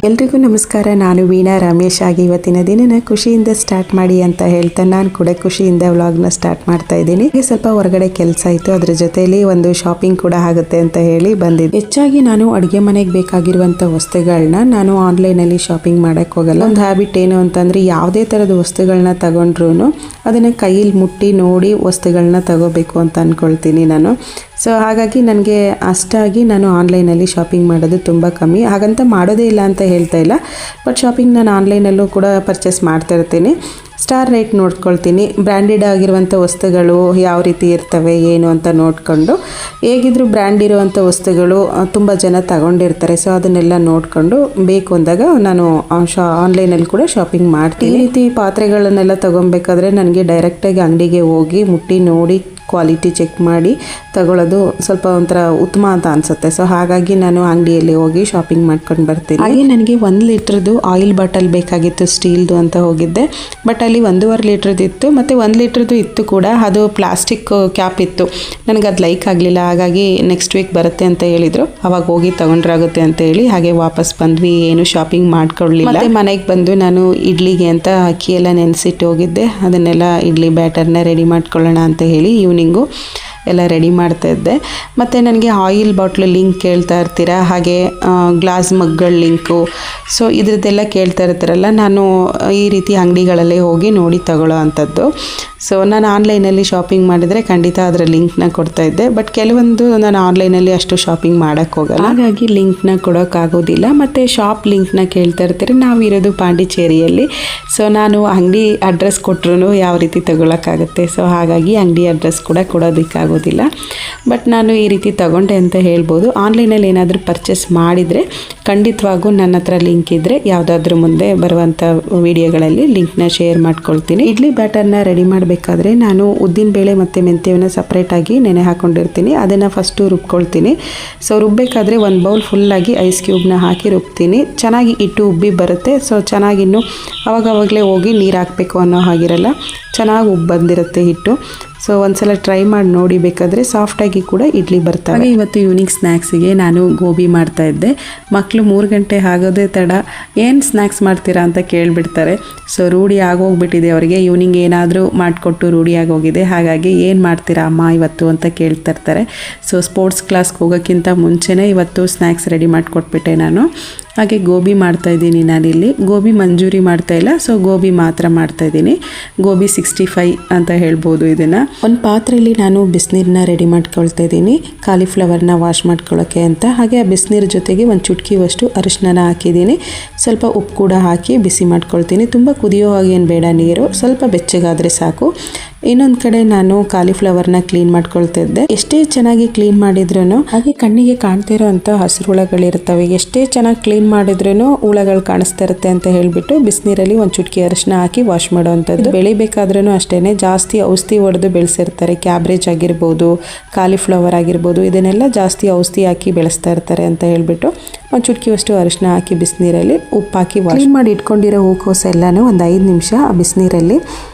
ಎಲ್ರಿಗೂ ನಮಸ್ಕಾರ. ನಾನು ವೀಣಾ ರಮೇಶ್ ಆಗಿ ಇವತ್ತಿನ ದಿನನ ಖುಷಿಯಿಂದ ಸ್ಟಾರ್ಟ್ ಮಾಡಿ ಅಂತ ಹೇಳ್ತಾ ನಾನು ಕೂಡ ಖುಷಿಯಿಂದ ವ್ಲಾಗ್ನ ಸ್ಟಾರ್ಟ್ ಮಾಡ್ತಾ ಇದ್ದೀನಿ. ಸ್ವಲ್ಪ ಹೊರಗಡೆ ಕೆಲಸ ಇತ್ತು, ಅದ್ರ ಜೊತೆಯಲ್ಲಿ ಒಂದು ಶಾಪಿಂಗ್ ಕೂಡ ಆಗುತ್ತೆ ಅಂತ ಹೇಳಿ ಬಂದಿದ್ದೆ. ಹೆಚ್ಚಾಗಿ ನಾನು ಅಡುಗೆ ಮನೆಗೆ ಬೇಕಾಗಿರುವಂಥ ವಸ್ತುಗಳನ್ನ ನಾನು ಆನ್ಲೈನಲ್ಲಿ ಶಾಪಿಂಗ್ ಮಾಡಕ್ಕೆ ಹೋಗಲ್ಲ. ಒಂದು ಹ್ಯಾಬಿಟ್ ಏನು ಅಂತಂದರೆ ಯಾವುದೇ ಥರದ ವಸ್ತುಗಳನ್ನ ತಗೊಂಡ್ರು ಅದನ್ನು ಕೈಯಲ್ಲಿ ಮುಟ್ಟಿ ನೋಡಿ ವಸ್ತುಗಳನ್ನ ತಗೋಬೇಕು ಅಂತ ಅಂದ್ಕೊಳ್ತೀನಿ ನಾನು. ಸೊ ಹಾಗಾಗಿ ನನಗೆ ಅಷ್ಟಾಗಿ ನಾನು ಆನ್ಲೈನಲ್ಲಿ ಶಾಪಿಂಗ್ ಮಾಡೋದು ತುಂಬ ಕಮ್ಮಿ. ಹಾಗಂತ ಮಾಡೋದೇ ಇಲ್ಲ ಅಂತ ಹೇಳ್ತಾ ಇಲ್ಲ, ಬಟ್ ಶಾಪಿಂಗ್ ನಾನು ಆನ್ಲೈನಲ್ಲೂ ಕೂಡ ಪರ್ಚೇಸ್ ಮಾಡ್ತಾ ಇರ್ತೀನಿ. ಸ್ಟಾರ್ ರೇಟ್ ನೋಡ್ಕೊಳ್ತೀನಿ, ಬ್ರ್ಯಾಂಡೆಡ್ ಆಗಿರುವಂಥ ವಸ್ತುಗಳು ಯಾವ ರೀತಿ ಇರ್ತವೆ ಏನು ಅಂತ ನೋಡಿಕೊಂಡು, ಹೇಗಿದ್ರು ಬ್ರ್ಯಾಂಡ್ ಇರುವಂಥ ವಸ್ತುಗಳು ತುಂಬ ಜನ ತಗೊಂಡಿರ್ತಾರೆ. ಸೊ ಅದನ್ನೆಲ್ಲ ನೋಡಿಕೊಂಡು ಬೇಕು ಅಂದಾಗ ನಾನು ಆನ್ಲೈನಲ್ಲಿ ಕೂಡ ಶಾಪಿಂಗ್ ಮಾಡ್ತೀನಿ. ಈ ರೀತಿ ಪಾತ್ರೆಗಳನ್ನೆಲ್ಲ ತೊಗೊಬೇಕಾದ್ರೆ ನನಗೆ ಡೈರೆಕ್ಟಾಗಿ ಅಂಗಡಿಗೆ ಹೋಗಿ ಮುಟ್ಟಿ ನೋಡಿ ಕ್ವಾಲಿಟಿ ಚೆಕ್ ಮಾಡಿ ತಗೊಳ್ಳೋದು ಸ್ವಲ್ಪ ಒಂಥರ ಉತ್ತಮ ಅಂತ ಅನಿಸುತ್ತೆ. ಸೊ ಹಾಗಾಗಿ ನಾನು ಅಂಗಡಿಯಲ್ಲಿ ಹೋಗಿ ಶಾಪಿಂಗ್ ಮಾಡ್ಕೊಂಡು ಬರ್ತೀನಿ. ಹಾಗೆ ನನಗೆ 1 ಲೀಟ್ರದ್ದು ಆಯಿಲ್ ಬಾಟಲ್ ಬೇಕಾಗಿತ್ತು, ಸ್ಟೀಲ್ದು ಅಂತ ಹೋಗಿದ್ದೆ. ಬಟ್ ಅಲ್ಲಿ 1.5 ಲೀಟ್ರದ್ದು ಇತ್ತು, ಮತ್ತು 1 ಲೀಟ್ರದ್ದು ಇತ್ತು ಕೂಡ, ಅದು ಪ್ಲಾಸ್ಟಿಕ್ ಕ್ಯಾಪ್ ಇತ್ತು. ನನಗೆ ಅದು ಲೈಕ್ ಆಗಲಿಲ್ಲ. ಹಾಗಾಗಿ ನೆಕ್ಸ್ಟ್ ವೀಕ್ ಬರುತ್ತೆ ಅಂತ ಹೇಳಿದರು, ಅವಾಗ ಹೋಗಿ ತೊಗೊಂಡ್ರಾಗುತ್ತೆ ಅಂತ ಹೇಳಿ ಹಾಗೆ ವಾಪಸ್ ಬಂದ್ವಿ. ಏನು ಶಾಪಿಂಗ್ ಮಾಡ್ಕೊಳ್ಳಿಲ್ಲ. ಮತ್ತು ಮನೆಗೆ ಬಂದು ನಾನು ಇಡ್ಲಿಗೆ ಅಂತ ಅಕ್ಕಿ ಎಲ್ಲ ನೆನೆಸಿಟ್ಟು ಹೋಗಿದ್ದೆ. ಅದನ್ನೆಲ್ಲ ಇಡ್ಲಿ ಬ್ಯಾಟರ್ನ ರೆಡಿ ಮಾಡ್ಕೊಳ್ಳೋಣ ಅಂತ ಹೇಳಿ ಈವ್ನಿಂಗು ಎಲ್ಲ ರೆಡಿ ಮಾಡ್ತಾ ಇದ್ದೆ. ಮತ್ತು ನನಗೆ ಆಯಿಲ್ ಬಾಟ್ಲು ಲಿಂಕ್ ಕೇಳ್ತಾ ಇರ್ತೀರ, ಹಾಗೆ ಗ್ಲಾಸ್ ಮಗ್ಗಳ ಲಿಂಕು, ಸೊ ಇದ್ರದ್ದೆಲ್ಲ ಕೇಳ್ತಾ ಇರ್ತಾರಲ್ಲ, ನಾನು ಈ ರೀತಿ ಅಂಗಡಿಗಳಲ್ಲೇ ಹೋಗಿ ನೋಡಿ ತಗೊಳ್ಳೋ ಅಂಥದ್ದು. ಸೊ ನಾನು ಆನ್ಲೈನಲ್ಲಿ ಶಾಪಿಂಗ್ ಮಾಡಿದರೆ ಖಂಡಿತ ಅದರ ಲಿಂಕ್ನ ಕೊಡ್ತಾ ಇದ್ದೆ. ಬಟ್ ಕೆಲವೊಂದು ನಾನು ಆನ್ಲೈನಲ್ಲಿ ಅಷ್ಟು ಶಾಪಿಂಗ್ ಮಾಡೋಕ್ಕೆ ಹೋಗಲ್ಲ, ಹಾಗಾಗಿ ಲಿಂಕ್ನ ಕೊಡೋಕ್ಕಾಗೋದಿಲ್ಲ. ಮತ್ತು ಶಾಪ್ ಲಿಂಕ್ನ ಕೇಳ್ತಾ ಇರ್ತೀರ. ನಾವಿರೋದು ಪಾಂಡಿಚೇರಿಯಲ್ಲಿ, ಸೊ ನಾನು ಅಂಗಡಿ ಅಡ್ರೆಸ್ ಕೊಟ್ಟರು ಯಾವ ರೀತಿ ತಗೊಳಕ್ಕಾಗುತ್ತೆ. ಸೊ ಹಾಗಾಗಿ ಅಂಗಡಿ ಅಡ್ರೆಸ್ ಕೂಡ ಕೊಡೋದಕ್ಕಾಗೋದಿಲ್ಲ. ಬಟ್ ನಾನು ಈ ರೀತಿ ತಗೊಂಡೆ ಅಂತ ಹೇಳ್ಬೋದು. ಆನ್ಲೈನಲ್ಲಿ ಏನಾದರೂ ಪರ್ಚೇಸ್ ಮಾಡಿದರೆ ಖಂಡಿತವಾಗೂ ನನ್ನ ಹತ್ರ ಲಿಂಕ್ ಇದ್ದರೆ ಯಾವುದಾದ್ರೂ ಮುಂದೆ ಬರುವಂಥ ವಿಡಿಯೋಗಳಲ್ಲಿ ಲಿಂಕ್ನ ಶೇರ್ ಮಾಡ್ಕೊಳ್ತೀನಿ. ಇಡ್ಲಿ ಬ್ಯಾಟರ್ನ ರೆಡಿ ಮಾಡಬೇಕಾದ್ರೆ ನಾನು ಉದ್ದಿನಬೇಳೆ ಮತ್ತು ಮೆಂತ್ಯವನ್ನು ಸಪ್ರೇಟಾಗಿ ನೆನೆ ಹಾಕ್ಕೊಂಡಿರ್ತೀನಿ. ಅದನ್ನು ಫಸ್ಟು ರುಬ್ಕೊಳ್ತೀನಿ. ಸೊ ರುಬ್ಬಬೇಕಾದ್ರೆ 1 ಬೌಲ್ ಫುಲ್ಲಾಗಿ ಐಸ್ ಕ್ಯೂಬ್ನ ಹಾಕಿ ರುಬ್ತೀನಿ. ಚೆನ್ನಾಗಿ ಹಿಟ್ಟು ಉಬ್ಬಿ ಬರುತ್ತೆ. ಸೊ ಚೆನ್ನಾಗಿನ್ನು ಅವಾಗವಾಗಲೇ ಹೋಗಿ ನೀರು ಹಾಕಬೇಕು ಅನ್ನೋ ಹಾಗಿರಲ್ಲ, ಚೆನ್ನಾಗಿ ಉಬ್ಬಿ ಬಂದಿರುತ್ತೆ ಹಿಟ್ಟು. ಸೊ ಒಂದ್ಸಲ ಟ್ರೈ ಮಾಡಿ ನೋಡಿ, ಬೇಕಾದರೆ ಸಾಫ್ಟಾಗಿ ಕೂಡ ಇಡ್ಲಿ ಬರ್ತವೆ. ಇವತ್ತು ಈವ್ನಿಂಗ್ ಸ್ನ್ಯಾಕ್ಸಿಗೆ ನಾನು ಗೋಬಿ ಮಾಡ್ತಾ ಇದ್ದೆ. ಮಕ್ಕಳು 3 ಗಂಟೆ ಆಗೋದೇ ತಡ, ಏನು ಸ್ನ್ಯಾಕ್ಸ್ ಮಾಡ್ತೀರಾ ಅಂತ ಕೇಳಿಬಿಡ್ತಾರೆ. ಸೊ ರೂಢಿ ಆಗೋಗ್ಬಿಟ್ಟಿದೆ ಅವರಿಗೆ, ಈವ್ನಿಂಗ್ ಏನಾದರೂ ಮಾಡಿಕೊಟ್ಟು ರೂಢಿ ಆಗೋಗಿದೆ. ಹಾಗಾಗಿ ಏನು ಮಾಡ್ತೀರಾ ಅಮ್ಮ ಇವತ್ತು ಅಂತ ಕೇಳ್ತಾ ಇರ್ತಾರೆ. ಸೊ ಸ್ಪೋರ್ಟ್ಸ್ ಕ್ಲಾಸ್ಗೆ ಹೋಗೋಕ್ಕಿಂತ ಮುಂಚೆನೇ ಇವತ್ತು ಸ್ನ್ಯಾಕ್ಸ್ ರೆಡಿ ಮಾಡಿಕೊಟ್ಬಿಟ್ಟೆ ನಾನು. ಹಾಗೆ ಗೋಬಿ ಮಾಡ್ತಾಯಿದ್ದೀನಿ ನಾನಿಲ್ಲಿ. ಗೋಬಿ ಮಂಜೂರಿ ಮಾಡ್ತಾಯಿಲ್ಲ, ಸೊ ಗೋಬಿ ಮಾತ್ರ ಮಾಡ್ತಾಯಿದ್ದೀನಿ. ಗೋಬಿ 65 ಅಂತ ಹೇಳ್ಬೋದು ಇದನ್ನು. ಒಂದು ಪಾತ್ರೆಯಲ್ಲಿ ನಾನು ಬಿಸಿನೀರನ್ನ ರೆಡಿ ಮಾಡ್ಕೊಳ್ತಾ ಇದ್ದೀನಿ, ಕಾಲಿಫ್ಲವರ್ನ ವಾಶ್ ಮಾಡ್ಕೊಳ್ಳೋಕ್ಕೆ ಅಂತ. ಹಾಗೆ ಆ ಬಿಸಿನೀರ ಜೊತೆಗೆ ಒಂದು ಚುಟ್ಕಿವಷ್ಟು ಅರಿಶಿನ ಹಾಕಿದ್ದೀನಿ. ಸ್ವಲ್ಪ ಉಪ್ಪು ಕೂಡ ಹಾಕಿ ಬಿಸಿ ಮಾಡ್ಕೊಳ್ತೀನಿ. ತುಂಬ ಕುದಿಯೋ ಹಾಗೇನು ಬೇಡ ನೀರು, ಸ್ವಲ್ಪ ಬೆಚ್ಚಗಾದರೆ ಸಾಕು. ಇನ್ನೊಂದು ಕಡೆ ನಾನು ಕಾಲಿಫ್ಲವರ್ನ ಕ್ಲೀನ್ ಮಾಡ್ಕೊಳ್ತಾ ಇದ್ದೆ. ಎಷ್ಟೇ ಚೆನ್ನಾಗಿ ಕ್ಲೀನ್ ಮಾಡಿದ್ರೂ ಹಾಗೆ ಕಣ್ಣಿಗೆ ಕಾಣ್ತಾ ಇರೋಂಥ ಹಸಿರು ಹುಳಗಳಿರ್ತವೆ. ಎಷ್ಟೇ ಚೆನ್ನಾಗಿ ಕ್ಲೀನ್ ಮಾಡಿದ್ರೂ ಹುಳಗಳು ಕಾಣಿಸ್ತಾ ಇರುತ್ತೆ ಅಂತ ಹೇಳಿಬಿಟ್ಟು ಬಿಸಿನೀರಲ್ಲಿ ಒಂದು ಚುಟ್ಕಿ ಅರಿಶಿನ ಹಾಕಿ ವಾಶ್ ಮಾಡೋವಂಥದ್ದು. ಬೆಳಿಬೇಕಾದ್ರೂ ಅಷ್ಟೇ ಜಾಸ್ತಿ ಔಷಧಿ ಹೊಡೆದು ಬೆಳೆಸಿರ್ತಾರೆ. ಕ್ಯಾಬ್ರೇಜ್ ಆಗಿರ್ಬೋದು, ಕಾಲಿಫ್ಲವರ್ ಆಗಿರ್ಬೋದು, ಇದನ್ನೆಲ್ಲ ಜಾಸ್ತಿ ಔಷಧಿ ಹಾಕಿ ಬೆಳೆಸ್ತಾ ಇರ್ತಾರೆ ಅಂತ ಹೇಳ್ಬಿಟ್ಟು ಒಂದು ಚುಟ್ಕಿಯಷ್ಟು ಅರಿಶಿನ ಹಾಕಿ ಬಿಸಿನೀರಲ್ಲಿ ಉಪ್ಪು ಹಾಕಿ ಕ್ಲೀನ್ ಮಾಡಿ ಇಟ್ಕೊಂಡಿರೋ ಹೂಕೋಸು ಎಲ್ಲನೂ ಒಂದು 5 ನಿಮಿಷ ಆ ಬಿಸಿನೀರಲ್ಲಿ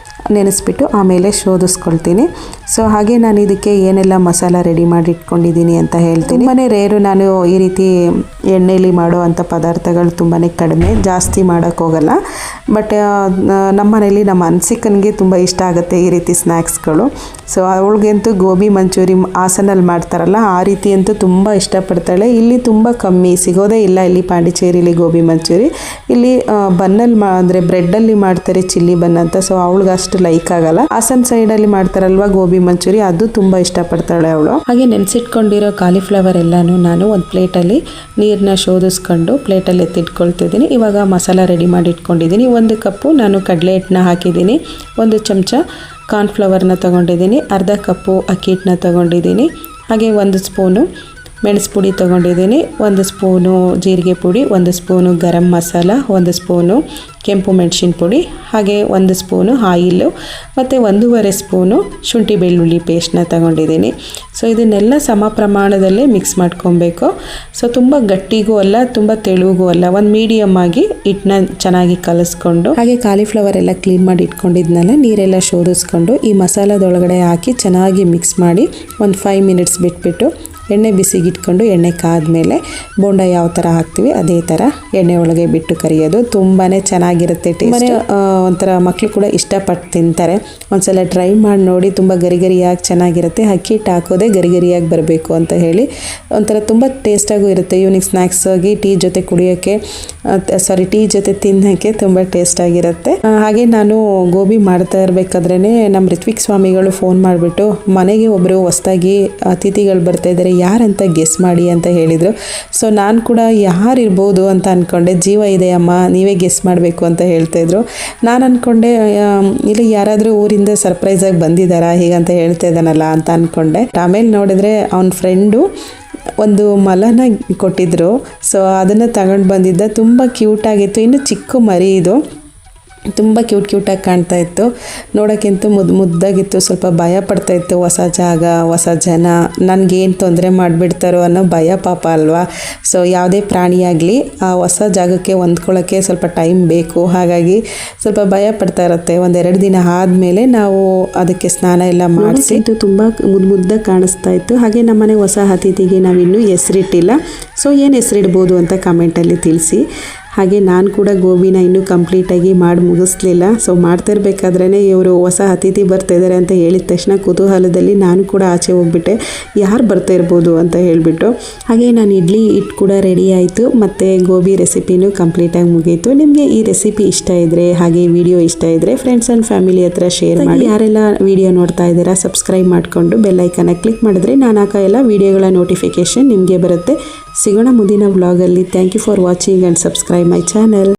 ನೆನೆಸ್ಬಿಟ್ಟು ಆಮೇಲೆ ಶೋಧಿಸ್ಕೊಳ್ತೀನಿ. ಸೊ ಹಾಗೆ ನಾನು ಇದಕ್ಕೆ ಏನೆಲ್ಲ ಮಸಾಲ ರೆಡಿ ಮಾಡಿ ಇಟ್ಕೊಂಡಿದ್ದೀನಿ ಅಂತ ಹೇಳ್ತೀನಿ. ತುಂಬಾ ರೇರು ನಾನು ಈ ರೀತಿ ಎಣ್ಣೆಯಲ್ಲಿ ಮಾಡೋ ಅಂಥ ಪದಾರ್ಥಗಳು ತುಂಬಾ ಕಡಿಮೆ, ಜಾಸ್ತಿ ಮಾಡೋಕ್ಕೋಗಲ್ಲ. ಬಟ್ ನಮ್ಮ ಮನೇಲಿ ನಮ್ಮ ಅನ್ಸಿಕನಿಗೆ ತುಂಬ ಇಷ್ಟ ಆಗುತ್ತೆ ಈ ರೀತಿ ಸ್ನ್ಯಾಕ್ಸ್ಗಳು. ಸೊ ಅವಳಿಗಂತೂ ಗೋಬಿ ಮಂಚೂರಿ ಹಾಸನಲ್ಲಿ ಮಾಡ್ತಾರಲ್ಲ ಆ ರೀತಿ ಅಂತೂ ತುಂಬ ಇಷ್ಟಪಡ್ತಾಳೆ. ಇಲ್ಲಿ ತುಂಬ ಕಮ್ಮಿ, ಸಿಗೋದೇ ಇಲ್ಲ ಇಲ್ಲಿ ಪಾಂಡಿಚೇರಿಲಿ ಗೋಬಿ ಮಂಚೂರಿ. ಇಲ್ಲಿ ಬನ್ನಲ್ಲಿ ಅಂದರೆ ಬ್ರೆಡ್ಡಲ್ಲಿ ಮಾಡ್ತಾರೆ, ಚಿಲ್ಲಿ ಬನ್ ಅಂತ. ಸೊ ಅವಳಿಗೆ ಅಷ್ಟು ಲೈಕ್ ಆಗಲ್ಲ. ಹಾಸನ್ ಸೈಡಲ್ಲಿ ಮಾಡ್ತಾರಲ್ವ ಗೋಬಿ ಮಂಚೂರಿ, ಅದು ತುಂಬ ಇಷ್ಟಪಡ್ತಾಳೆ ಅವಳು. ಹಾಗೆ ನೆನೆಸಿಟ್ಕೊಂಡಿರೋ ಕಾಲಿಫ್ಲವರ್ ಎಲ್ಲಾನು ನಾನು ಒಂದು ಪ್ಲೇಟಲ್ಲಿ ನೀರನ್ನ ಶೋಧಿಸ್ಕೊಂಡು ಪ್ಲೇಟಲ್ಲಿ ಎತ್ತಿಟ್ಕೊಳ್ತಿದ್ದೀನಿ. ಇವಾಗ ಮಸಾಲ ರೆಡಿ ಮಾಡಿ ಇಟ್ಕೊಂಡಿದ್ದೀನಿ. 1 ಕಪ್ಪು ನಾನು ಕಡಲೆ ಹಿಟ್ಟನ್ನ ಹಾಕಿದ್ದೀನಿ, 1 ಚಮಚ ಕಾರ್ನ್ಫ್ಲವರ್ನ ತೊಗೊಂಡಿದ್ದೀನಿ, ಅರ್ಧ ಕಪ್ಪು ಅಕ್ಕಿ ಹಿಟ್ಟನ್ನ ತೊಗೊಂಡಿದ್ದೀನಿ, ಹಾಗೆ 1 ಸ್ಪೂನು ಮೆಣಸು ಪುಡಿ ತೊಗೊಂಡಿದ್ದೀನಿ, 1 ಸ್ಪೂನು ಜೀರಿಗೆ ಪುಡಿ, 1 ಸ್ಪೂನು ಗರಂ ಮಸಾಲ, 1 ಸ್ಪೂನು ಕೆಂಪು ಮೆಣಸಿನ ಪುಡಿ, ಹಾಗೆ 1 ಸ್ಪೂನು ಆಯಿಲು ಮತ್ತು 1.5 ಸ್ಪೂನು ಶುಂಠಿ ಬೆಳ್ಳುಳ್ಳಿ ಪೇಸ್ಟ್ನ ತಗೊಂಡಿದ್ದೀನಿ. ಸೊ ಇದನ್ನೆಲ್ಲ ಸಮ ಪ್ರಮಾಣದಲ್ಲೇ ಮಿಕ್ಸ್ ಮಾಡ್ಕೊಬೇಕು. ಸೊ ತುಂಬ ಗಟ್ಟಿಗೂ ಅಲ್ಲ, ತುಂಬ ತೆಳುಗೂ ಅಲ್ಲ, ಒಂದು ಮೀಡಿಯಮ್ ಆಗಿ ಹಿಟ್ಟನ್ನ ಚೆನ್ನಾಗಿ ಕಲಿಸ್ಕೊಂಡು, ಹಾಗೆ ಕಾಲಿಫ್ಲವರ್ ಎಲ್ಲ ಕ್ಲೀನ್ ಮಾಡಿ ಇಟ್ಕೊಂಡಿದ್ನಲ್ಲ ನೀರೆಲ್ಲ ಶೋಧಿಸ್ಕೊಂಡು ಈ ಮಸಾಲದೊಳಗಡೆ ಹಾಕಿ ಚೆನ್ನಾಗಿ ಮಿಕ್ಸ್ ಮಾಡಿ ಒಂದು 5 ಮಿನಿಟ್ಸ್ ಬಿಟ್ಬಿಟ್ಟು ಎಣ್ಣೆ ಬಿಸಿಗಿಟ್ಕೊಂಡು ಎಣ್ಣೆ ಕಾದ್ಮೇಲೆ ಬೋಂಡ ಯಾವ ಥರ ಹಾಕ್ತೀವಿ ಅದೇ ಥರ ಎಣ್ಣೆ ಒಳಗೆ ಬಿಟ್ಟು ಕರಿಯೋದು. ತುಂಬಾ ಚೆನ್ನಾಗಿರುತ್ತೆ ಟೇಸ್ಟ್. ಒಂಥರ ಮಕ್ಕಳು ಕೂಡ ಇಷ್ಟಪಟ್ಟು ತಿಂತಾರೆ. ಒಂದ್ಸಲ ಟ್ರೈ ಮಾಡಿ ನೋಡಿ, ತುಂಬ ಗರಿ ಗರಿಯಾಗಿ ಚೆನ್ನಾಗಿರುತ್ತೆ. ಅಕ್ಕಿ ಹಿಟ್ಟು ಹಾಕೋದೇ ಗರಿ ಗರಿಯಾಗಿ ಬರಬೇಕು ಅಂತ ಹೇಳಿ ಒಂಥರ ತುಂಬ ಟೇಸ್ಟಾಗೂ ಇರುತ್ತೆ. ಈವ್ನಿಂಗ್ ಸ್ನ್ಯಾಕ್ಸ್ ಆಗಿ ಟೀ ಜೊತೆ ಕುಡಿಯೋಕ್ಕೆ ಟೀ ಜೊತೆ ತಿನ್ನೋಕ್ಕೆ ತುಂಬ ಟೇಸ್ಟಾಗಿರುತ್ತೆ. ಹಾಗೆ ನಾನು ಗೋಬಿ ಮಾಡ್ತಾ ಇರಬೇಕಾದ್ರೇ ನಮ್ಮ ರಿತ್ವಿಕ್ ಸ್ವಾಮಿಗಳು ಫೋನ್ ಮಾಡಿಬಿಟ್ಟು ಮನೆಗೆ ಒಬ್ಬರು ಹೊಸ್ದಾಗಿ ಅತಿಥಿಗಳು ಬರ್ತಾ ಇದ್ದಾರೆ, ಯಾರಂತ ಗೆಸ್ ಮಾಡಿ ಅಂತ ಹೇಳಿದರು. ಸೊ ನಾನು ಕೂಡ ಯಾರಿರ್ಬೋದು ಅಂತ ಅಂದ್ಕೊಂಡೆ. ಜೀವ ಇದೆ ಅಮ್ಮ, ನೀವೇ ಗೆಸ್ ಮಾಡಬೇಕು ಅಂತ ಹೇಳ್ತಾಯಿದ್ರು. ನಾನು ಅಂದ್ಕೊಂಡೆ ಇಲ್ಲಿ ಯಾರಾದರೂ ಊರಿಂದ ಸರ್ಪ್ರೈಸಾಗಿ ಬಂದಿದ್ದಾರಾ ಹೀಗಂತ ಹೇಳ್ತಾ ಇದ್ದಾನಲ್ಲ ಅಂತ ಅಂದ್ಕೊಂಡೆ. ಆಮೇಲೆ ನೋಡಿದ್ರೆ ಅವನ ಫ್ರೆಂಡು ಒಂದು ಮಲನ ಕೊಟ್ಟಿದ್ದರು. ಸೊ ಅದನ್ನು ತಗೊಂಡು ಬಂದಿದ್ದ. ತುಂಬ ಕ್ಯೂಟಾಗಿತ್ತು. ಇನ್ನು ಚಿಕ್ಕ ಮರಿ ಇದು, ತುಂಬ ಕ್ಯೂಟಾಗಿ ಕಾಣ್ತಾ ಇತ್ತು. ನೋಡೋಕ್ಕಿಂತ ಮುದ್ದಾಗಿತ್ತು. ಸ್ವಲ್ಪ ಭಯ ಪಡ್ತಾಯಿತ್ತು. ಹೊಸ ಜಾಗ, ಹೊಸ ಜನ, ನನಗೇನು ತೊಂದರೆ ಮಾಡಿಬಿಡ್ತಾರೋ ಅನ್ನೋ ಭಯ ಪಾಪ ಅಲ್ವಾ. ಸೊ ಯಾವುದೇ ಪ್ರಾಣಿಯಾಗಲಿ ಆ ಹೊಸ ಜಾಗಕ್ಕೆ ಹೊಂದ್ಕೊಳ್ಳೋಕ್ಕೆ ಸ್ವಲ್ಪ ಟೈಮ್ ಬೇಕು. ಹಾಗಾಗಿ ಸ್ವಲ್ಪ ಭಯ ಪಡ್ತಾ ಇರುತ್ತೆ. 1-2 ದಿನ ಆದಮೇಲೆ ನಾವು ಅದಕ್ಕೆ ಸ್ನಾನ ಎಲ್ಲ ಮಾಡಿಸಿ ತುಂಬ ಮುದ್ದಾಗಿ ಕಾಣಿಸ್ತಾ ಇತ್ತು. ಹಾಗೆ ನಮ್ಮನೆ ಹೊಸ ಅತಿಥಿಗೆ ನಾವಿನ್ನೂ ಹೆಸರಿಟ್ಟಿಲ್ಲ. ಸೊ ಏನು ಹೆಸರಿಡ್ಬೋದು ಅಂತ ಕಮೆಂಟಲ್ಲಿ ತಿಳಿಸಿ. ಹಾಗೆ ನಾನು ಕೂಡ ಗೋಬಿನ ಇನ್ನೂ ಕಂಪ್ಲೀಟಾಗಿ ಮಾಡಿ ಮುಗಿಸ್ಲಿಲ್ಲ. ಸೊ ಮಾಡ್ತಿರ್ಬೇಕಾದ್ರೇ ಇವರು ಹೊಸ ಅತಿಥಿ ಬರ್ತಾಯಿದ್ದಾರೆ ಅಂತ ಹೇಳಿದ ತಕ್ಷಣ ಕುತೂಹಲದಲ್ಲಿ ನಾನು ಕೂಡ ಆಚೆ ಹೋಗ್ಬಿಟ್ಟೆ, ಯಾರು ಬರ್ತಾ ಇರ್ಬೋದು ಅಂತ ಹೇಳಿಬಿಟ್ಟು. ಹಾಗೆ ನಾನು ಇಡ್ಲಿ ಹಿಟ್ಟು ಕೂಡ ರೆಡಿ ಆಯಿತು, ಮತ್ತು ಗೋಬಿ ರೆಸಿಪಿನೂ ಕಂಪ್ಲೀಟಾಗಿ ಮುಗೀತು. ನಿಮಗೆ ಈ ರೆಸಿಪಿ ಇಷ್ಟ ಇದ್ದರೆ, ಹಾಗೆ ವಿಡಿಯೋ ಇಷ್ಟ ಇದ್ದರೆ ಫ್ರೆಂಡ್ಸ್ ಆ್ಯಂಡ್ ಫ್ಯಾಮಿಲಿ ಹತ್ರ ಶೇರ್ ಮಾಡಿ. ಯಾರೆಲ್ಲ ವಿಡಿಯೋ ನೋಡ್ತಾ ಇದ್ದೀರಾ ಸಬ್ಸ್ಕ್ರೈಬ್ ಮಾಡಿಕೊಂಡು ಬೆಲ್ಲೈಕನ್ನ ಕ್ಲಿಕ್ ಮಾಡಿದ್ರೆ ನಾನು ಹಾಕೋ ಎಲ್ಲ ವಿಡಿಯೋಗಳ ನೋಟಿಫಿಕೇಷನ್ ನಿಮಗೆ ಬರುತ್ತೆ. ಸಿಗೋಣ ಮುಂದಿನ ವ್ಲಾಗಲ್ಲಿ. Thank you for watching and subscribe my channel.